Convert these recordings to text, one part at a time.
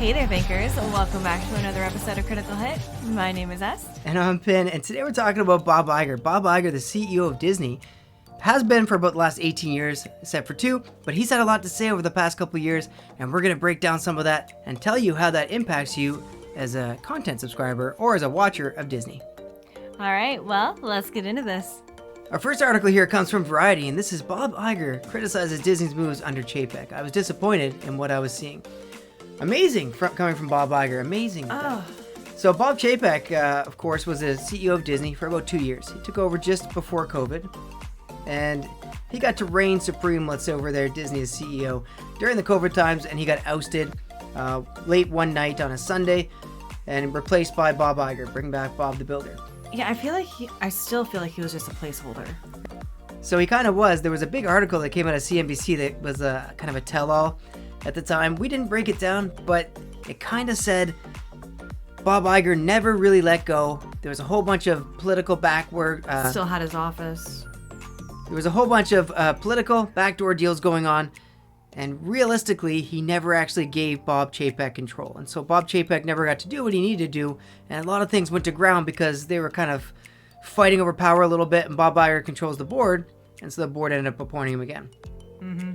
Hey there, thinkers. Welcome back to another episode of Critical Hit. My name is Est. And I'm Pin, and today we're talking about Bob Iger. Bob Iger, the CEO of Disney, has been for about the last 18 years, except for 2, but he's had a lot to say over the past couple of years, and we're going to break down some of that and tell you how that impacts you as a content subscriber or as a watcher of Disney. All right, well, let's get into this. Our first article here comes from Variety, and this is Bob Iger criticizes Disney's moves under Chapek. I was disappointed in what I was seeing. Amazing coming from Bob Iger. Amazing. Oh. So Bob Chapek, of course, was the CEO of Disney for about 2 years. He took over just before COVID, and he got to reign supreme, let's say, over there, Disney as CEO during the COVID times, and he got ousted late one night on a Sunday and replaced by Bob Iger, bringing back Bob the Builder. Yeah, I still feel like he was just a placeholder. So he kind of was. There was a big article that came out of CNBC that was kind of a tell-all at the time. We didn't break it down, but it kind of said Bob Iger never really let go. There was a whole bunch of political backward... Still had his office. There was a whole bunch of political backdoor deals going on, and realistically, he never actually gave Bob Chapek control. And so Bob Chapek never got to do what he needed to do, and a lot of things went to ground because they were kind of fighting over power a little bit, and Bob Iger controls the board, and so the board ended up appointing him again. Mm-hmm.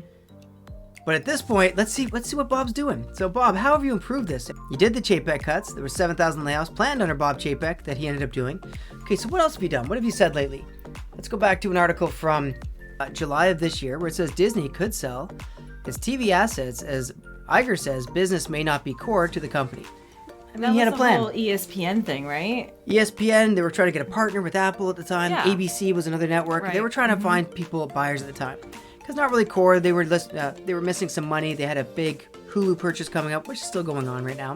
But at this point, let's see what Bob's doing. So Bob, how have you improved this? You did the Chapek cuts. There were 7,000 layoffs planned under Bob Chapek that he ended up doing. Okay, so what else have you done? What have you said lately? Let's go back to an article from July of this year where it says Disney could sell its TV assets as Iger says business may not be core to the company. I mean, he had a plan. That was the whole ESPN thing, right? ESPN, they were trying to get a partner with Apple at the time. Yeah. ABC was another network. Right. They were trying to find buyers at the time. Because not really core, they were missing some money. They had a big Hulu purchase coming up, which is still going on right now.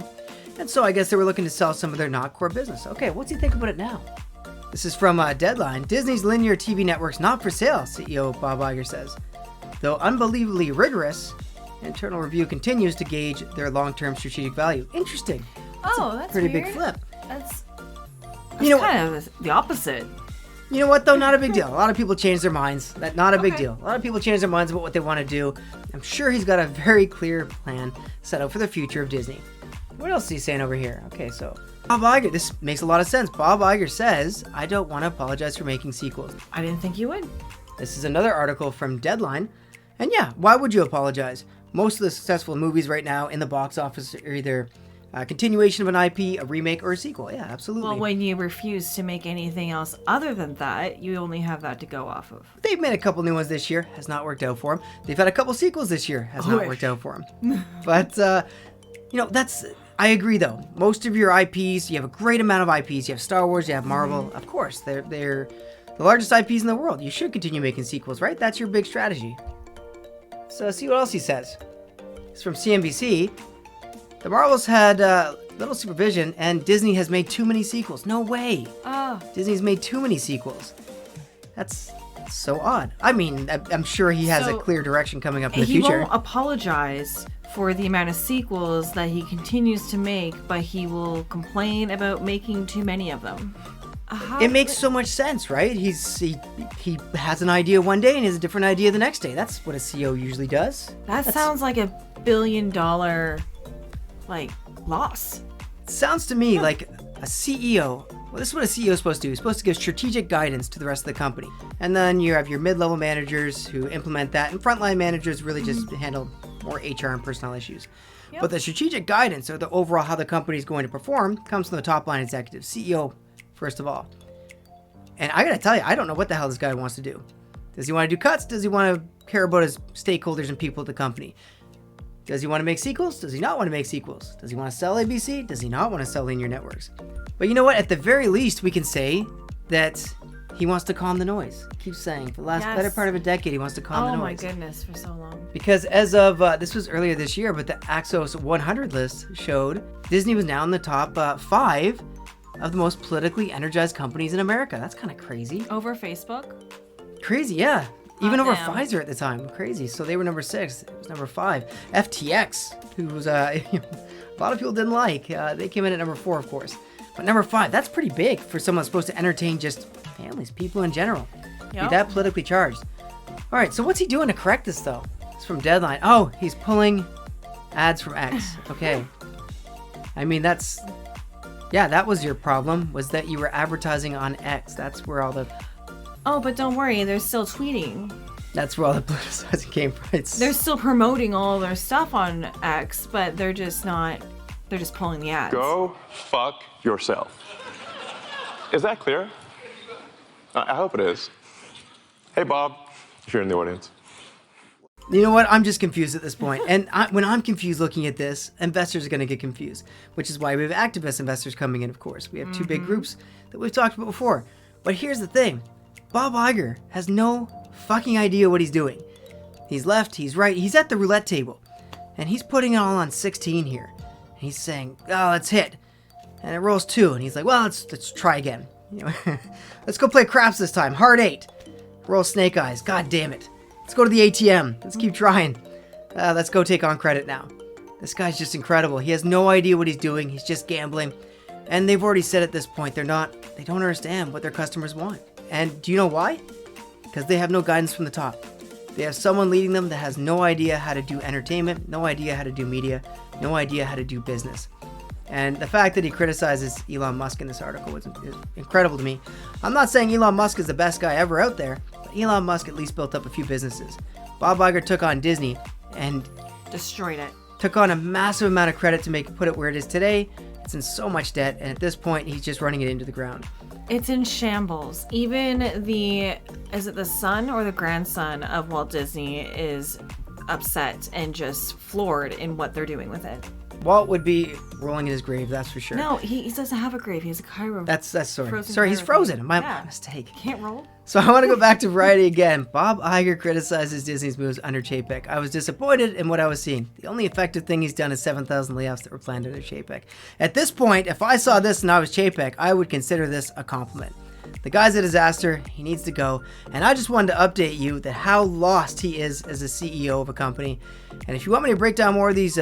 And so I guess they were looking to sell some of their not core business. Okay, what's he think about it now? This is from Deadline. Disney's linear TV network's not for sale, CEO Bob Iger says. Though unbelievably rigorous, internal review continues to gauge their long-term strategic value. Interesting. That's a pretty weird. big flip. That's kind of the opposite. You know what, though? Not a big deal. A lot of people change their minds. Not a big deal. A lot of people change their minds about what they want to do. I'm sure he's got a very clear plan set out for the future of Disney. What else is he saying over here? Okay, so Bob Iger, this makes a lot of sense. Bob Iger says, I don't want to apologize for making sequels. I didn't think you would. This is another article from Deadline. And yeah, why would you apologize? Most of the successful movies right now in the box office are either a continuation of an IP, a remake, or a sequel. Yeah, absolutely. Well, when you refuse to make anything else other than that, you only have that to go off of. They've made a couple new ones this year. Has not worked out for them. They've had a couple sequels this year. Has not worked out for them. But, I agree, though. Most of your IPs, you have a great amount of IPs. You have Star Wars, you have Marvel. Of course, they're the largest IPs in the world. You should continue making sequels, right? That's your big strategy. So see what else he says. It's from CNBC. The Marvels had little supervision, and Disney has made too many sequels. No way. Disney's made too many sequels. That's so odd. I mean, I'm sure he has a clear direction coming up in the future. He won't apologize for the amount of sequels that he continues to make, but he will complain about making too many of them. It makes so much sense, right? He has an idea one day and he has a different idea the next day. That's what a CEO usually does. That sounds like $1 billion loss. Sounds to me like a CEO. Well, this is what a CEO is supposed to do. He's supposed to give strategic guidance to the rest of the company. And then you have your mid-level managers who implement that, and frontline managers really just handle more HR and personnel issues. Yep. But the strategic guidance, or the overall how the company is going to perform, comes from the top-line executive, CEO, first of all. And I gotta tell you, I don't know what the hell this guy wants to do. Does he want to do cuts? Does he want to care about his stakeholders and people at the company? Does he want to make sequels? Does he not want to make sequels? Does he want to sell ABC? Does he not want to sell linear networks? But you know what? At the very least, we can say that he wants to calm the noise. He keeps saying, for the last better part of a decade, he wants to calm the noise. Oh my goodness, for so long. Because as of, this was earlier this year, but the Axios 100 list showed Disney was now in the top 5 of the most politically energized companies in America. That's kind of crazy. Over Facebook? Crazy, yeah. Even over Pfizer at the time. Crazy. So they were number 6. It was number 5. FTX, who was a lot of people didn't like. They came in at number 4, of course. But number 5, that's pretty big for someone supposed to entertain just families, people in general. Yep. Be that politically charged. All right, so what's he doing to correct this, though? It's from Deadline. Oh, he's pulling ads from X. Okay. I mean, that was your problem, was that you were advertising on X. That's where all the... Oh, but don't worry, they're still tweeting. That's where all the politicizing came from. They're still promoting all their stuff on X, but they're just pulling the ads. Go fuck yourself. Is that clear? I hope it is. Hey, Bob, if you're in the audience. You know what? I'm just confused at this point. And when I'm confused looking at this, investors are going to get confused, which is why we have activist investors coming in, of course. We have two big groups that we've talked about before. But here's the thing. Bob Iger has no fucking idea what he's doing. He's left, he's right, he's at the roulette table. And he's putting it all on 16 here. And he's saying, oh, let's hit. And it rolls 2. And he's like, well, let's try again. You know, let's go play craps this time. Hard 8. Roll snake eyes. God damn it. Let's go to the ATM. Let's keep trying. Let's go take on credit now. This guy's just incredible. He has no idea what he's doing. He's just gambling. And they've already said at this point, they don't understand what their customers want. And do you know why? Because they have no guidance from the top. They have someone leading them that has no idea how to do entertainment, no idea how to do media, no idea how to do business. And the fact that he criticizes Elon Musk in this article is incredible to me. I'm not saying Elon Musk is the best guy ever out there, but Elon Musk at least built up a few businesses. Bob Iger took on Disney and destroyed it. Took on a massive amount of credit to put it where it is today. It's in so much debt, and at this point, he's just running it into the ground. It's in shambles. Even is it the son or the grandson of Walt Disney is upset and just floored in what they're doing with it. Walt would be rolling in his grave, that's for sure. No, he doesn't have a grave. He has a Cairo. That's sorry. He's frozen. My mistake. Can't roll. So I want to go back to Variety again. Bob Iger criticizes Disney's moves under Chapek. I was disappointed in what I was seeing. The only effective thing he's done is 7,000 layoffs that were planned under Chapek. At this point, if I saw this and I was Chapek, I would consider this a compliment. The guy's a disaster. He needs to go. And I just wanted to update you that how lost he is as a CEO of a company. And if you want me to break down more of these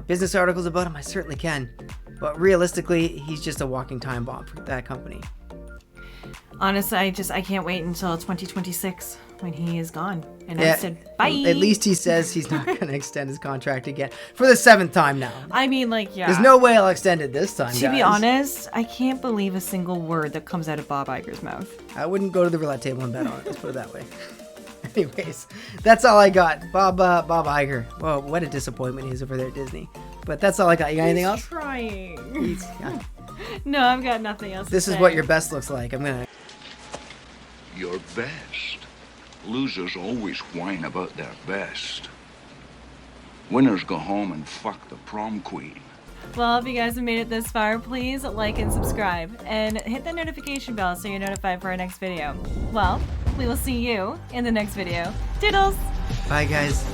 business articles about him, I certainly can. But realistically, he's just a walking time bomb for that company. Honestly, I can't wait until 2026 when he is gone. And I said, bye. At least he says he's not going to extend his contract again for the 7th time now. I mean, yeah. There's no way I'll extend it this time, To be honest, I can't believe a single word that comes out of Bob Iger's mouth. I wouldn't go to the roulette table and bet on it. Let's put it that way. Anyways, that's all I got. Bob Iger. Whoa, what a disappointment he is over there at Disney. But that's all I got. You got anything else? Trying. No, I've got nothing else This to is say. what your best looks like. Your best. Losers always whine about their best. Winners go home and fuck the prom queen. Well, if you guys have made it this far, please like and subscribe. And hit the notification bell so you're notified for our next video. Well, we will see you in the next video. Doodles! Bye, guys.